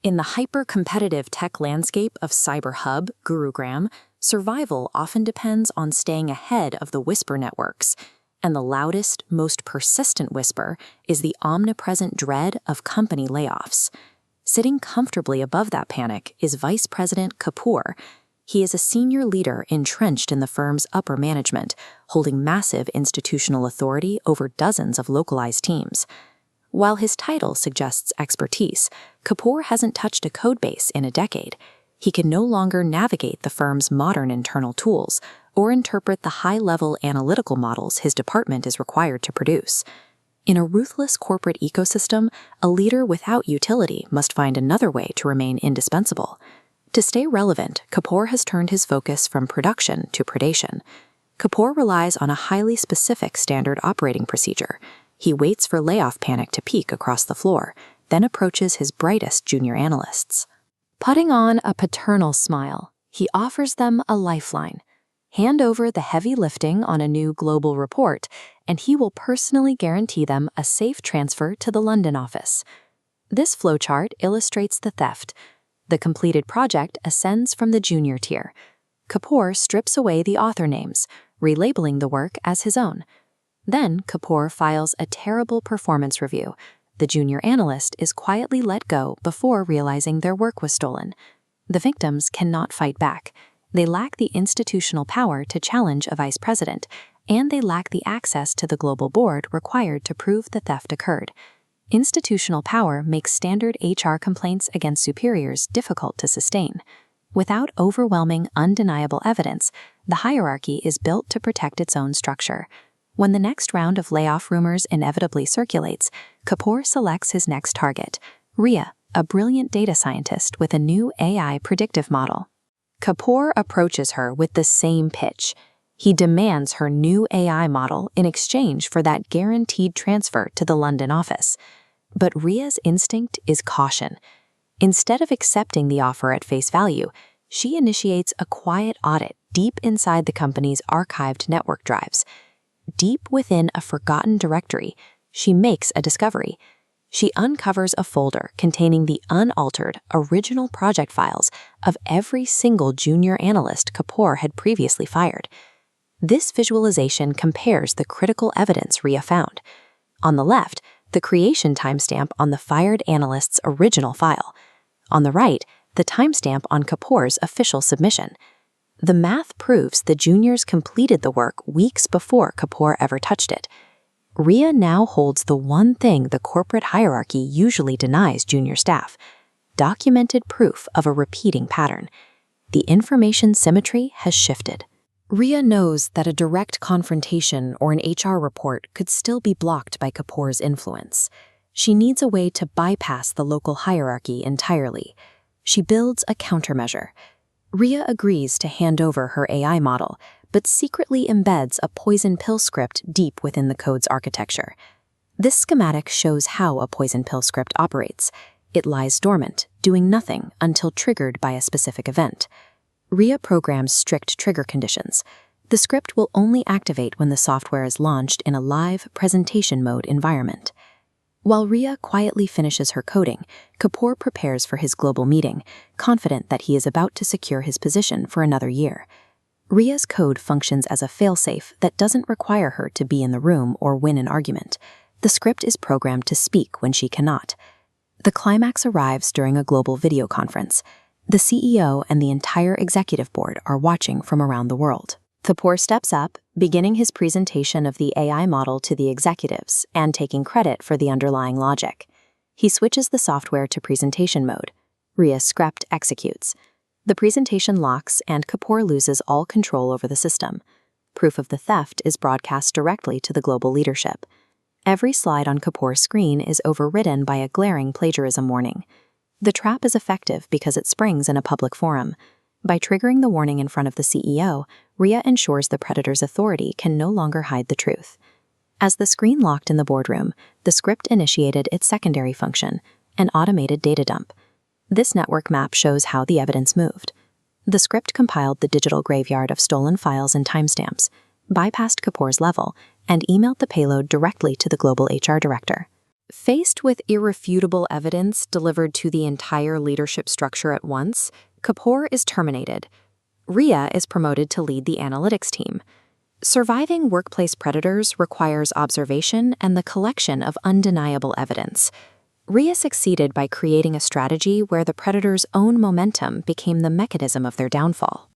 In the hyper-competitive tech landscape of Cyber Hub, Gurugram, survival often depends on staying ahead of the whisper networks, and the loudest, most persistent whisper is the omnipresent dread of company layoffs. Sitting comfortably above that panic is Vice President Kapoor. He is a senior leader entrenched in the firm's upper management, holding massive institutional authority over dozens of localized teams. While his title suggests expertise, Kapoor hasn't touched a codebase in a decade. He can no longer navigate the firm's modern internal tools or interpret the high-level analytical models his department is required to produce. In a ruthless corporate ecosystem, a leader without utility must find another way to remain indispensable. To stay relevant, Kapoor has turned his focus from production to predation. Kapoor relies on a highly specific standard operating procedure. He waits for layoff panic to peak across the floor, then approaches his brightest junior analysts. Putting on a paternal smile, he offers them a lifeline. Hand over the heavy lifting on a new global report, and he will personally guarantee them a safe transfer to the London office. This flowchart illustrates the theft. The completed project ascends from the junior tier. Kapoor strips away the author names, relabeling the work as his own. Then Kapoor files a terrible performance review. The junior analyst is quietly let go before realizing their work was stolen. The victims cannot fight back. They lack the institutional power to challenge a vice president, and they lack the access to the global board required to prove the theft occurred. Institutional power makes standard HR complaints against superiors difficult to sustain. Without overwhelming, undeniable evidence, the hierarchy is built to protect its own structure. When the next round of layoff rumors inevitably circulates, Kapoor selects his next target, Ria, a brilliant data scientist with a new AI predictive model. Kapoor approaches her with the same pitch. He demands her new AI model in exchange for that guaranteed transfer to the London office. But Ria's instinct is caution. Instead of accepting the offer at face value, she initiates a quiet audit deep inside the company's archived network drives. Deep within a forgotten directory, she makes a discovery. She uncovers a folder containing the unaltered, original project files of every single junior analyst Kapoor had previously fired. This visualization compares the critical evidence Ria found. On the left, the creation timestamp on the fired analyst's original file. On the right, the timestamp on Kapoor's official submission. The math proves the juniors completed the work weeks before Kapoor ever touched it. Ria now holds the one thing the corporate hierarchy usually denies junior staff: documented proof of a repeating pattern. The information symmetry has shifted. Ria knows that a direct confrontation or an HR report could still be blocked by Kapoor's influence. She needs a way to bypass the local hierarchy entirely. She builds a countermeasure. Ria agrees to hand over her AI model, but secretly embeds a poison pill script deep within the code's architecture. This schematic shows how a poison pill script operates. It lies dormant, doing nothing until triggered by a specific event. Ria programs strict trigger conditions. The script will only activate when the software is launched in a live presentation mode environment. While Ria quietly finishes her coding, Kapoor prepares for his global meeting, confident that he is about to secure his position for another year. Ria's code functions as a failsafe that doesn't require her to be in the room or win an argument. The script is programmed to speak when she cannot. The climax arrives during a global video conference. The CEO and the entire executive board are watching from around the world. Kapoor steps up, beginning his presentation of the AI model to the executives and taking credit for the underlying logic. He switches the software to presentation mode. Ria's script executes. The presentation locks and Kapoor loses all control over the system. Proof of the theft is broadcast directly to the global leadership. Every slide on Kapoor's screen is overridden by a glaring plagiarism warning. The trap is effective because it springs in a public forum. By triggering the warning in front of the CEO, Ria ensures the predator's authority can no longer hide the truth. As the screen locked in the boardroom, the script initiated its secondary function, an automated data dump. This network map shows how the evidence moved. The script compiled the digital graveyard of stolen files and timestamps, bypassed Kapoor's level, and emailed the payload directly to the global HR director. Faced with irrefutable evidence delivered to the entire leadership structure at once, Kapoor is terminated. Ria is promoted to lead the analytics team. Surviving workplace predators requires observation and the collection of undeniable evidence. Ria succeeded by creating a strategy where the predators' own momentum became the mechanism of their downfall.